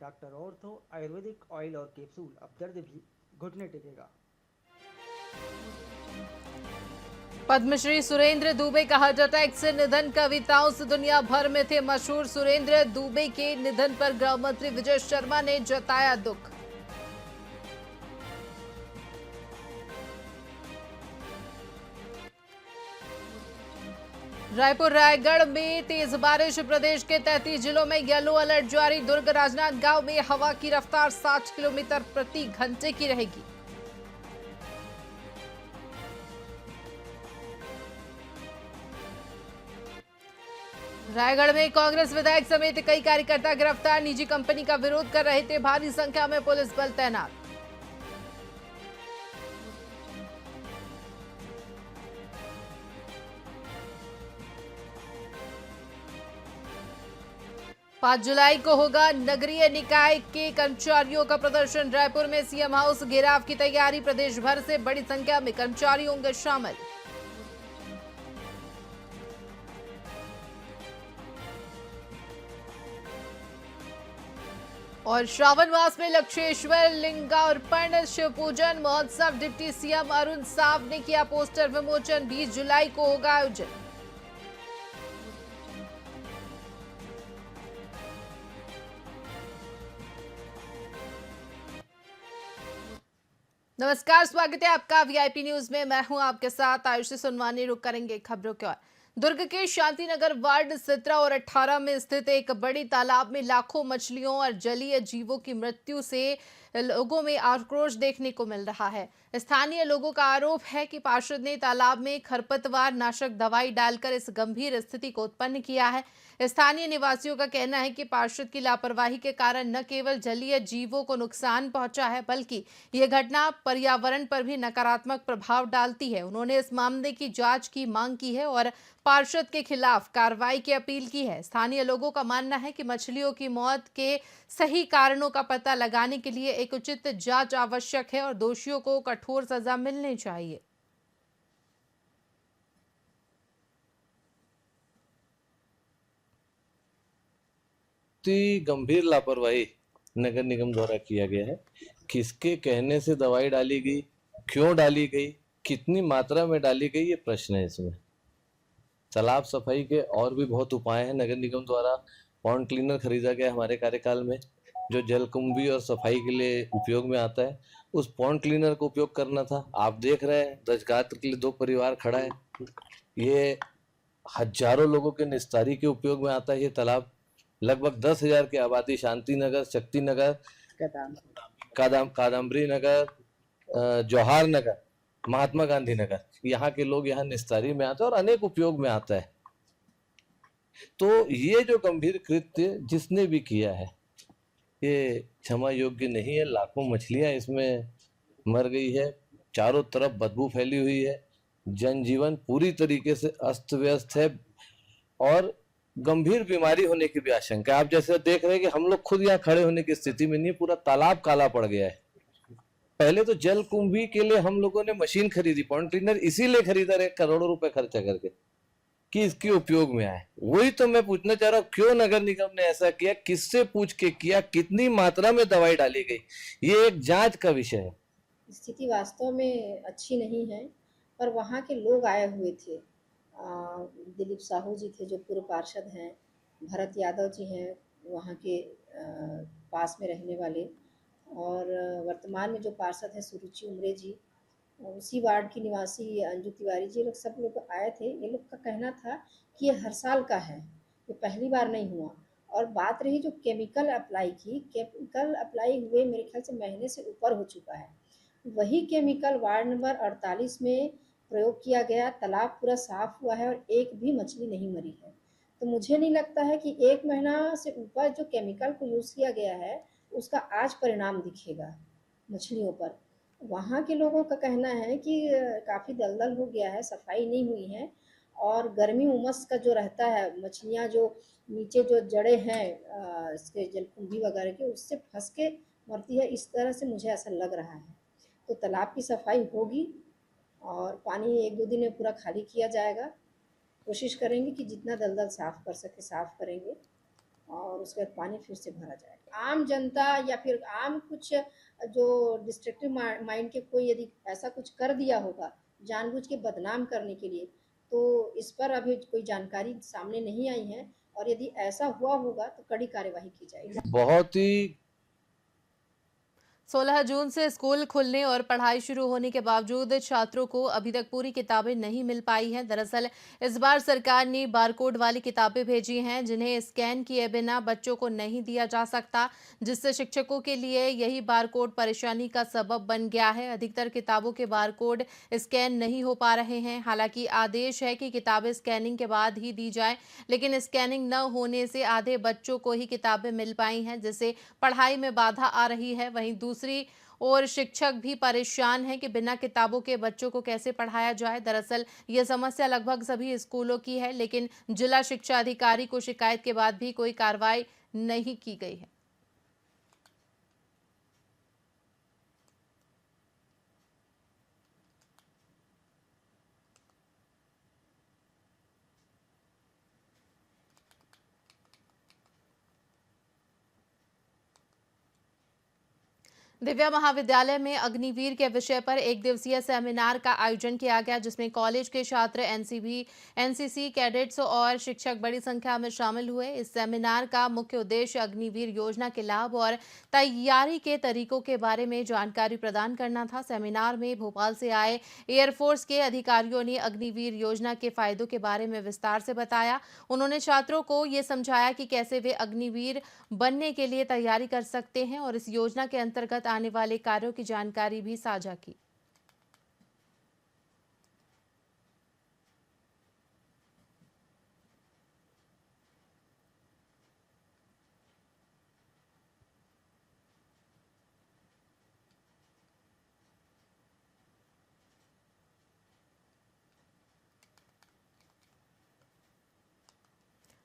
Doctor ortho Ayurvedic oil और capsule, अब दर्द भी घुटने टेकेगा। पद्मश्री सुरेंद्र दुबे का हार्ट अटैक से निधन। कविताओं से दुनिया भर में थे मशहूर सुरेंद्र दुबे के निधन पर गृह मंत्री विजय शर्मा ने जताया दुख। रायपुर रायगढ़ में तेज बारिश, प्रदेश के 33 जिलों में येलो अलर्ट जारी। दुर्ग राजनांदगांव में हवा की रफ्तार 60 किलोमीटर प्रति घंटे की रहेगी। रायगढ़ में कांग्रेस विधायक समेत कई कार्यकर्ता गिरफ्तार। निजी कंपनी का विरोध कर रहे थे, भारी संख्या में पुलिस बल तैनात। पांच जुलाई को होगा नगरीय निकाय के कर्मचारियों का प्रदर्शन। रायपुर में सीएम हाउस घेराव की तैयारी, प्रदेश भर से बड़ी संख्या में कर्मचारी होंगे शामिल। और श्रावण मास में लक्षेश्वर लिंगार्पण शिव पूजन महोत्सव, डिप्टी सीएम अरुण साव ने किया पोस्टर विमोचन। 20 जुलाई को होगा आयोजन। नमस्कार, स्वागत है आपका वीआईपी न्यूज में। मैं हूं आपके साथ आयुषी सुनवानी। रुक करेंगे खबरों की ओर। दुर्ग के शांतिनगर वार्ड 17 और 18 में स्थित एक बड़ी तालाब में लाखों मछलियों और जलीय जीवों की मृत्यु से लोगों में आक्रोश देखने को मिल रहा है। स्थानीय लोगों का आरोप है कि पार्षद ने तालाब में खरपतवार नाशक दवाई डालकर इस गंभीर स्थिति को उत्पन्न किया है। स्थानीय निवासियों का कहना है कि पार्षद की लापरवाही के कारण न केवल जलीय जीवों को नुकसान पहुंचा है, बल्कि ये घटना पर्यावरण पर भी नकारात्मक प्रभाव डालती है। उन्होंने इस मामले की जांच की मांग की है और पार्षद के खिलाफ कार्रवाई की अपील की है। स्थानीय लोगों का मानना है कि मछलियों की मौत के सही कारणों का पता लगाने के लिए एक उचित जांच आवश्यक है और दोषियों को कठोर सजा मिलनी चाहिए। गंभीर लापरवाही नगर निगम द्वारा किया गया है। किसके कहने से दवाई डाली गई, क्यों डाली गई, कितनी मात्रा में डाली गई, ये प्रश्न है। इसमें तालाब सफाई के और भी बहुत उपाय हैं। नगर निगम द्वारा पॉन्ड क्लीनर खरीदा गया हमारे कार्यकाल में, जो जलकुंभी और सफाई के लिए उपयोग में आता है। उस पॉन्ड क्लीनर को उपयोग करना था। आप देख रहे हैं दशगात्र के लिए 2 परिवार खड़ा है। ये हजारों लोगों के निस्तारी के उपयोग में आता है। ये तालाब लगभग 10,000 की आबादी, शांति नगर, शक्ति नगर, कादम्बरी नगर, जवाहर नगर, महात्मा गांधी नगर, यहाँ के लोग यहाँ निस्तारी में आते हैं और अनेक उपयोग में आता है। तो ये जो गंभीर कृत्य जिसने भी किया है, ये क्षमा योग्य नहीं है। लाखों मछलियां इसमें मर गई है, चारों तरफ बदबू फैली हुई है, जनजीवन पूरी तरीके से अस्त व्यस्त है और गंभीर बीमारी होने की भी आशंका है। आप जैसे देख रहे हैं कि हम लोग खुद यहाँ खड़े होने की स्थिति में नहीं, पूरा तालाब काला पड़ गया है। पहले तो जल कुंभी के लिए हम लोगों ने मशीन खरीदी, पॉन्ड क्लीनर इसीलिए खरीदा रहे करोड़ों रुपए खर्चा करके कि इसके उपयोग में आए। वही तो मैं पूछना चाह रहा हूँ, क्यों नगर निगम ने ऐसा किया, किससे पूछ के किया, कितनी मात्रा में दवाई डाली गई, ये एक जांच का विषय है। स्थिति वास्तव में अच्छी नहीं है, पर वहाँ के लोग आए हुए थे। दिलीप साहू जी थे जो पूर्व पार्षद हैं, भरत यादव जी हैं वहाँ के पास में रहने वाले, और वर्तमान में जो पार्षद हैं सुरुचि उमरे जी, उसी वार्ड की निवासी अंजू तिवारी जी, लोग सब लोग आए थे। ये लोग का कहना था कि ये हर साल का है, ये पहली बार नहीं हुआ। और बात रही जो केमिकल अप्लाई की, केमिकल अप्लाई हुए मेरे ख्याल से महीने से ऊपर हो चुका है। वही केमिकल वार्ड नंबर 48 में प्रयोग किया गया, तालाब पूरा साफ हुआ है और एक भी मछली नहीं मरी है। तो मुझे नहीं लगता है कि 1 महीना से ऊपर जो केमिकल को यूज़ किया गया है उसका आज परिणाम दिखेगा मछलियों पर। वहाँ के लोगों का कहना है कि काफ़ी दलदल हो गया है, सफाई नहीं हुई है और गर्मी उमस का जो रहता है, मछलियाँ जो नीचे जो जड़ें हैं इसके जलकुंभी वगैरह के, उससे फंस के मरती है। इस तरह से मुझे ऐसा लग रहा है। तो तालाब की सफाई होगी और पानी 1-2 दिन में पूरा खाली किया जाएगा। कोशिश करेंगे कि जितना दलदल साफ़ कर सके साफ़ करेंगे और उसके बाद पानी फिर से भरा जाएगा। आम जनता या फिर आम कुछ जो डिस्ट्रक्टिव माइंड के कोई यदि ऐसा कुछ कर दिया होगा जानबूझ के बदनाम करने के लिए, तो इस पर अभी कोई जानकारी सामने नहीं आई है, और यदि ऐसा हुआ होगा तो कड़ी कार्यवाही की जाएगी। बहुत ही 16 जून से स्कूल खुलने और पढ़ाई शुरू होने के बावजूद छात्रों को अभी तक पूरी किताबें नहीं मिल पाई हैं। दरअसल इस बार सरकार ने बारकोड वाली किताबें भेजी हैं, जिन्हें स्कैन किए बिना बच्चों को नहीं दिया जा सकता, जिससे शिक्षकों के लिए यही बारकोड परेशानी का सबब बन गया है। अधिकतर किताबों के बारकोड स्कैन नहीं हो पा रहे हैं। हालांकि आदेश है कि किताबें स्कैनिंग के बाद ही दी जाए, लेकिन स्कैनिंग न होने से आधे बच्चों को ही किताबें मिल पाई हैं, जिससे पढ़ाई में बाधा आ रही है। वहीं दूसरी और शिक्षक भी परेशान हैं कि बिना किताबों के बच्चों को कैसे पढ़ाया जाए। दरअसल ये समस्या लगभग सभी स्कूलों की है, लेकिन जिला शिक्षा अधिकारी को शिकायत के बाद भी कोई कार्रवाई नहीं की गई है। दिव्या महाविद्यालय में अग्निवीर के विषय पर एक दिवसीय सेमिनार का आयोजन किया गया, जिसमें कॉलेज के छात्र, एनसीसी कैडेट्स और शिक्षक बड़ी संख्या में शामिल हुए। इस सेमिनार का मुख्य उद्देश्य अग्निवीर योजना के लाभ और तैयारी के तरीकों के बारे में जानकारी प्रदान करना था। सेमिनार में भोपाल से आए एयरफोर्स के अधिकारियों ने अग्निवीर योजना के फायदों के बारे में विस्तार से बताया। उन्होंने छात्रों को ये समझाया कि कैसे वे अग्निवीर बनने के लिए तैयारी कर सकते हैं और इस योजना के अंतर्गत आने वाले कार्यों की जानकारी भी साझा की।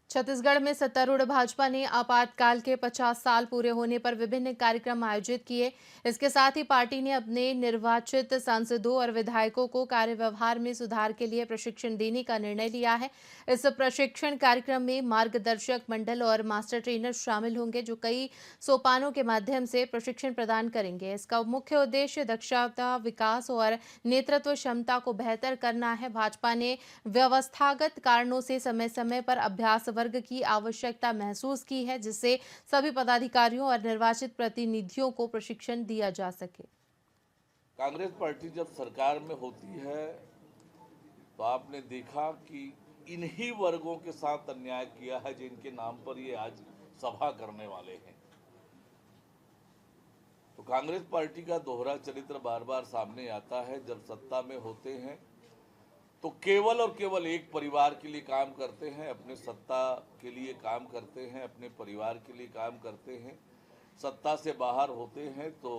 छत्तीसगढ़ में सत्तारूढ़ भाजपा ने आपातकाल के 50 साल पूरे होने पर विभिन्न कार्यक्रम आयोजित किए। इसके साथ ही पार्टी ने अपने निर्वाचित सांसदों और विधायकों को कार्य व्यवहार में सुधार के लिए प्रशिक्षण देने का निर्णय लिया है। इस प्रशिक्षण कार्यक्रम में मार्गदर्शक मंडल और मास्टर ट्रेनर शामिल होंगे, जो कई सोपानों के माध्यम से प्रशिक्षण प्रदान करेंगे। इसका मुख्य उद्देश्य दक्षता विकास और नेतृत्व क्षमता को बेहतर करना है। भाजपा ने व्यवस्थागत कारणों से समय समय पर अभ्यास वर्ग की आवश्यकता महसूस की है, जिससे सभी पदाधिकारियों और निर्वाचित प्रतिनिधियों को प्रशिक्षण दिया जा सके। कांग्रेस पार्टी जब सरकार में होती है तो आपने देखा कि इन्हीं वर्गों के साथ अन्याय किया है जिनके नाम पर ये आज सभा करने वाले हैं। तो कांग्रेस पार्टी का दोहरा चरित्र बार बार सामने आता है। जब सत्ता में होते हैं तो केवल और केवल एक परिवार के लिए काम करते हैं, अपने सत्ता के लिए काम करते हैं, अपने परिवार के लिए काम करते हैं। सत्ता से बाहर होते हैं तो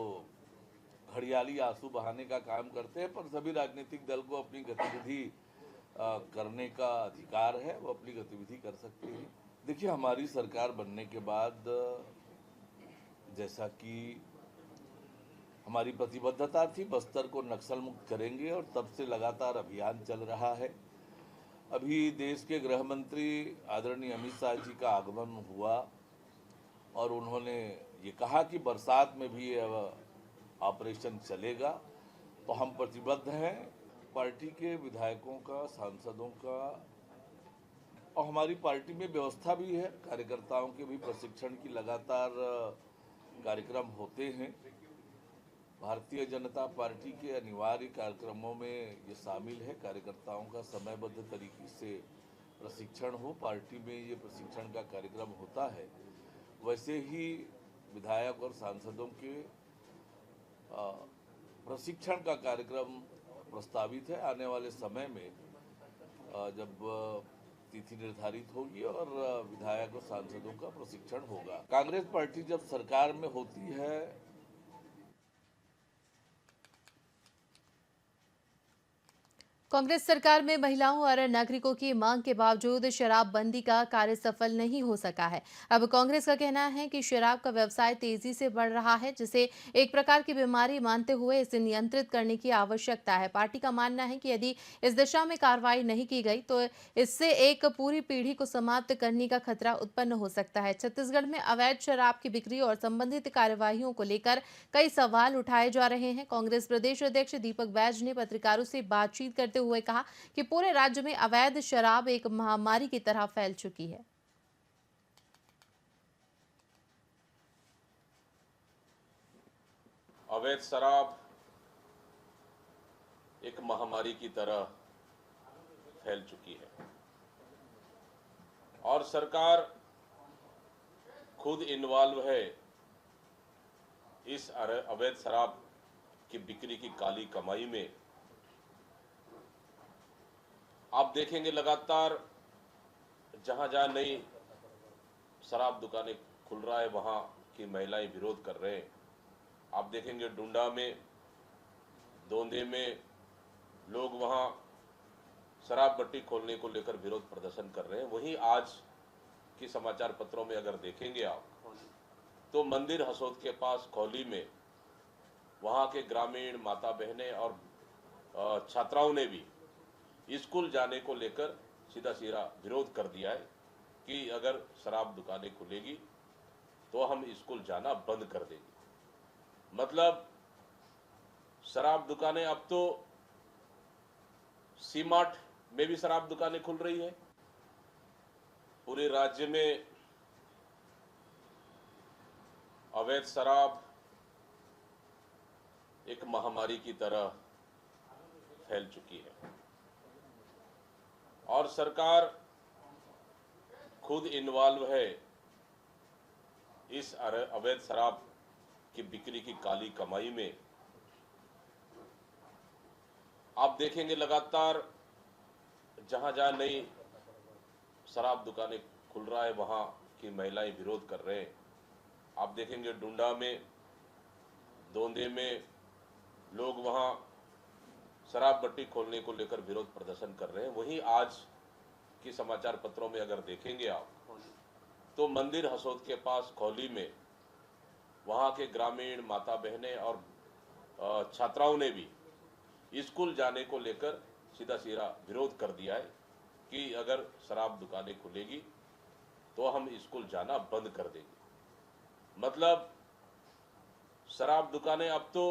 घड़ियाली आंसू बहाने का काम करते हैं। पर सभी राजनीतिक दल को अपनी गतिविधि करने का अधिकार है, वो अपनी गतिविधि कर सकते हैं। देखिए, हमारी सरकार बनने के बाद जैसा कि हमारी प्रतिबद्धता थी, बस्तर को नक्सल मुक्त करेंगे और तब से लगातार अभियान चल रहा है। अभी देश के गृह मंत्री आदरणीय अमित शाह जी का आगमन हुआ और उन्होंने ये कहा कि बरसात में भी ऑपरेशन चलेगा। तो हम प्रतिबद्ध हैं। पार्टी के विधायकों का, सांसदों का और हमारी पार्टी में व्यवस्था भी है। कार्यकर्ताओं के भी प्रशिक्षण की लगातार कार्यक्रम होते हैं। भारतीय जनता पार्टी के अनिवार्य कार्यक्रमों में ये शामिल है। कार्यकर्ताओं का समयबद्ध तरीके से प्रशिक्षण हो, पार्टी में ये प्रशिक्षण का कार्यक्रम होता है। वैसे ही विधायक और सांसदों के प्रशिक्षण का कार्यक्रम प्रस्तावित है। आने वाले समय में जब तिथि निर्धारित होगी और विधायक और सांसदों का प्रशिक्षण होगा। कांग्रेस पार्टी जब सरकार में होती है कांग्रेस सरकार में महिलाओं और नागरिकों की मांग के बावजूद शराबबंदी का कार्य सफल नहीं हो सका है। अब कांग्रेस का कहना है कि शराब का व्यवसाय तेजी से बढ़ रहा है, जिसे एक प्रकार की बीमारी मानते हुए इसे नियंत्रित करने की आवश्यकता है। पार्टी का मानना है कि यदि इस दिशा में कार्रवाई नहीं की गई तो इससे एक पूरी पीढ़ी को समाप्त करने का खतरा उत्पन्न हो सकता है। छत्तीसगढ़ में अवैध शराब की बिक्री और संबंधित कार्यवाहियों को लेकर कई सवाल उठाए जा रहे हैं। कांग्रेस प्रदेश अध्यक्ष दीपक बैज ने पत्रकारों से बातचीत करते हुए कहा कि पूरे राज्य में अवैध शराब एक महामारी की तरह फैल चुकी है। अवैध शराब एक महामारी की तरह फैल चुकी है और सरकार खुद इन्वॉल्व है इस अवैध शराब की बिक्री की काली कमाई में। आप देखेंगे लगातार जहां जहां नई शराब दुकानें खुल रहा है वहां की महिलाएं विरोध कर रहे हैं। आप देखेंगे डुंडा में, दोंदे में लोग वहां शराब भट्टी खोलने को लेकर विरोध प्रदर्शन कर रहे हैं। वहीं आज की समाचार पत्रों में अगर देखेंगे आप तो मंदिर हसोद के पास खौली में वहां के ग्रामीण माता बहनें और छात्राओं ने भी स्कूल जाने को लेकर सीधा सीधा विरोध कर दिया है कि अगर शराब दुकानें खुलेगी तो हम स्कूल जाना बंद कर देंगे। मतलब शराब दुकानें अब तो सीमार्ट में भी शराब दुकानें खुल रही है। पूरे राज्य में अवैध शराब एक महामारी की तरह फैल चुकी है और सरकार खुद इन्वॉल्व है इस अवैध शराब की बिक्री की काली कमाई में। आप देखेंगे लगातार जहां जहां नई शराब दुकानें खुल रहा है वहां की महिलाएं विरोध कर रहे हैं। आप देखेंगे डुंडा में, दोंदे में लोग वहां शराब भट्टी खोलने को लेकर विरोध प्रदर्शन कर रहे हैं। वहीं आज की समाचार पत्रों में अगर देखेंगे आप तो मंदिर हसोद के पास खौली में वहां के ग्रामीण माता बहनें और छात्राओं ने भी स्कूल जाने को लेकर सीधा सीधा विरोध कर दिया है कि अगर शराब दुकानें खुलेगी तो हम स्कूल जाना बंद कर देंगे। मतलब शराब दुकानें अब तो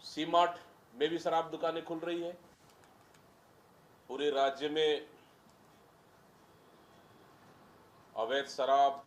सीमार्ट में भी शराब दुकानें खुल रही है। पूरे राज्य में अवैध शराब।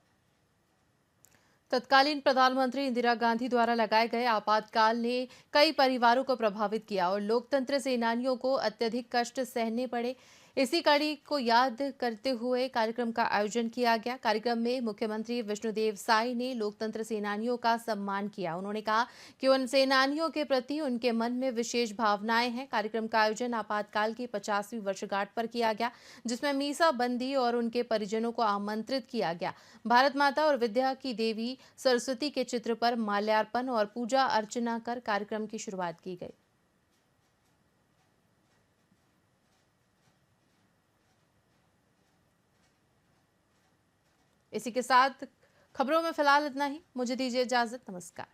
तत्कालीन प्रधानमंत्री इंदिरा गांधी द्वारा लगाए गए आपातकाल ने कई परिवारों को प्रभावित किया और लोकतंत्र सेनानियों को अत्यधिक कष्ट सहने पड़े। इसी कड़ी को याद करते हुए कार्यक्रम का आयोजन किया गया। कार्यक्रम में मुख्यमंत्री विष्णुदेव साय ने लोकतंत्र सेनानियों का सम्मान किया। उन्होंने कहा कि उन सेनानियों के प्रति उनके मन में विशेष भावनाएं हैं। कार्यक्रम का आयोजन आपातकाल की 50वीं वर्षगांठ पर किया गया, जिसमें मीसा बंदी और उनके परिजनों को आमंत्रित किया गया। भारत माता और विद्या की देवी सरस्वती के चित्र पर माल्यार्पण और पूजा अर्चना कर कार्यक्रम की शुरुआत की गई। इसी के साथ खबरों में फिलहाल इतना ही। मुझे दीजिए इजाजत। नमस्कार।